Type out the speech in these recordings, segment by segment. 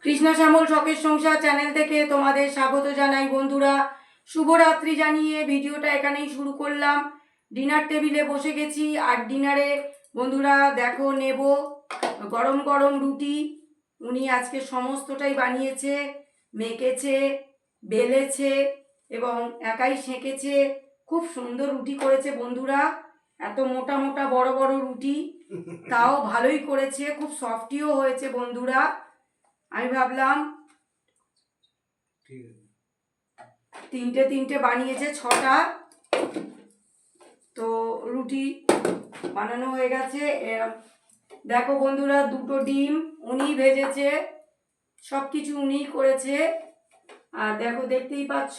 কৃষ্ণা শ্যামল শখের সংসার চ্যানেল থেকে তোমাদের স্বাগত জানাই বন্ধুরা। শুভরাত্রি জানিয়ে ভিডিওটা এখানেই শুরু করলাম। ডিনার টেবিলে বসে গেছি, আর ডিনারে বন্ধুরা দেখো নেব গরম গরম রুটি। উনি আজকে সমস্তটাই বানিয়েছে, মেখেছে, বেলেছে এবং একাই সেঁকেছে। খুব সুন্দর রুটি করেছে বন্ধুরা, এত মোটা মোটা বড় বড় রুটি, তাও ভালোই করেছে, খুব সফটিও হয়েছে বন্ধুরা। আমি ভাবলাম তিনটে বানিয়েছে, 6টা তো রুটি বানানো হয়ে গেছে। দেখো বন্ধুরা, 2টো ডিম উনি ভেজেছে, সব কিছু উনিই করেছে। আর দেখো, দেখতেই পাচ্ছ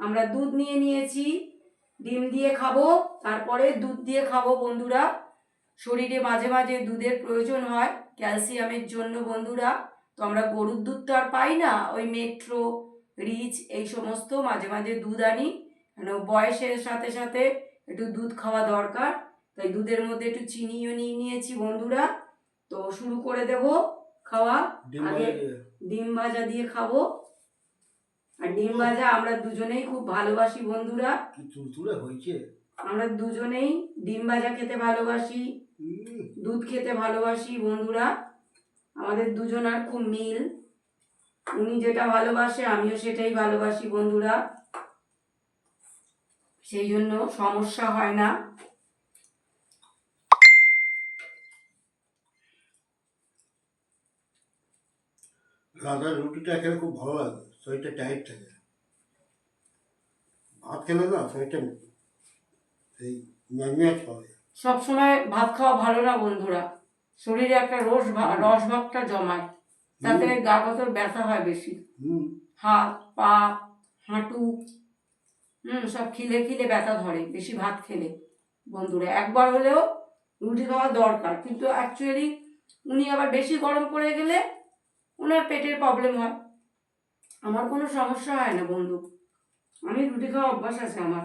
আমরা দুধ নিয়ে নিয়েছি, ডিম দিয়ে খাবো, তারপরে দুধ দিয়ে খাবো বন্ধুরা। শরীরে মাঝে মাঝে দুধের প্রয়োজন হয় ক্যালসিয়ামের জন্য বন্ধুরা। তো আমরা গরুর দুধ তো আর পাই না, ওই মেট্রো, রিচ এই সমস্ত মাঝে মাঝে দুধ আনি, কেন বয়সের সাথে সাথে একটু দুধ খাওয়া দরকার। তাই দুধের মধ্যে একটু চিনিও নিয়ে নিয়েছি বন্ধুরা। তো শুরু করে দেব খাওয়া। আগে ডিম ভাজা দিয়ে খাবো। আর ডিম ভাজা আমরা দুজনেই খুব ভালোবাসি বন্ধুরা। আমরা দুজনেই ডিম ভাজা খেতে ভালোবাসি, দুধ খেতে ভালোবাসি বন্ধুরা। আমাদের দুজনার খুব মিল, উনি যেটা ভালোবাসে আমিও সেটাই ভালোবাসি বন্ধুরা, সেই জন্য সমস্যা হয় না। রাধার রুটিটা খেলে খুব ভালো লাগে, শরীরটা টাইট থাকে। ভাত খেলে না শরীরটা এই ম্যাগনেট হবে। সবসময় ভাত খাওয়া ভালো না বন্ধুরা, শরীরে একটা রস ভাবটা জমায়, তাতে গা গতর ব্যথা হয় বেশি। হাত পা হাঁটু সব খিলে খিলে ব্যথা ধরে বেশি ভাত খেলে বন্ধুরা। একবার হলেও রুটি খাওয়া দরকার, কিন্তু অ্যাকচুয়ালি উনি আবার বেশি গরম করে গেলে ওনার পেটের প্রবলেম হয়। আমার কোনো সমস্যা হয় না বন্ধু, আমি রুটি খাওয়া অভ্যাস আছে আমার,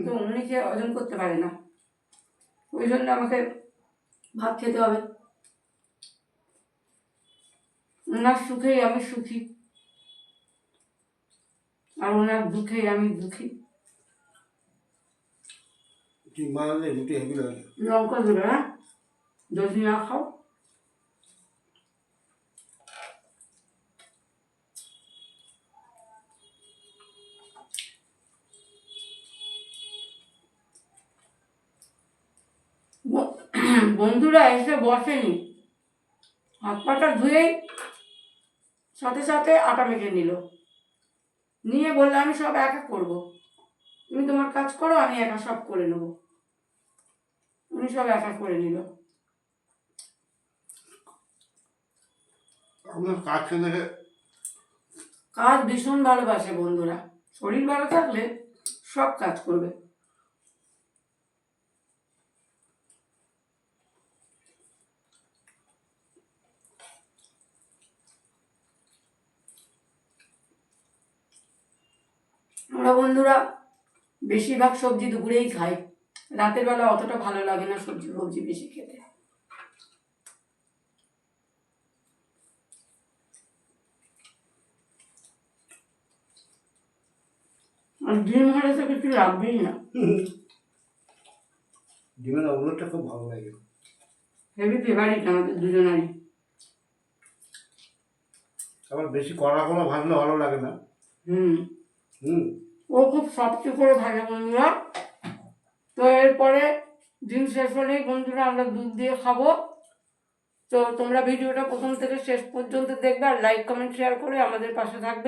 তো উনি খেয়ে হজম করতে পারে না, ওই জন্য আমাকে ভাত খেতে হবে। ওনার সুখেই আমি সুখী, আর ওনার দুঃখেই আমি দুঃখী। রুটি হেভি লাগে, লঙ্কা দেবে না যদি না খাও। বন্ধুরা এসে বসেনি, হাত পাটা ধুয়েই সাথে সাথে আটা মেখে নিল, নিয়ে বললে আমি সব একা করব, তুমি তোমার কাজ করো, আমি একা সব করে নেব। উনি সব একা করে নিল। কাজ ভীষণ ভালোবাসে বন্ধুরা, শরীর ভালো থাকলে সব কাজ করবে। আমরা বন্ধুরা বেশিরভাগ সবজি দুপুরেই খাই, রাতের বেলা অতটা ভালো লাগে না সবজি ফবজি বেশি খেতে। আর ডিম হলে তো কিছু লাগবেই না, ডিমের অমলেটটা খুব ভালো লাগে, হেভি ফেভারিট আমাদের দুজনারই। আবার বেশি কড়া কোনো ভাজলে ভালো লাগে না। ও খুব সফটি করে ভাজা বন্ধুরা। তো এরপরে ডিম শেষ হলেই বন্ধুরা আমরা দুধ দিয়ে খাবো। তো তোমরা ভিডিওটা প্রথম থেকে শেষ পর্যন্ত দেখবে, আর লাইক কমেন্ট শেয়ার করে আমাদের পাশে থাকবে।